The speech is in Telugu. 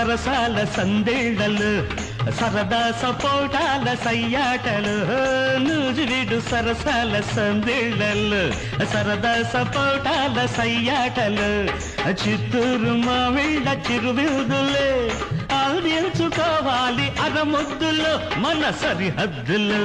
సరసాల సందేళ్లలు సరదా సపోటాల సయ్యాటలు నూజివీడు సరసాల సందేళ్లలు సరదా సపోటాల సయ్యాటలు చిత్తూరు మావిళ్ళ చిరువిరుదులే అందించుకోవాలి అరముద్దులో మన సరిహద్దులు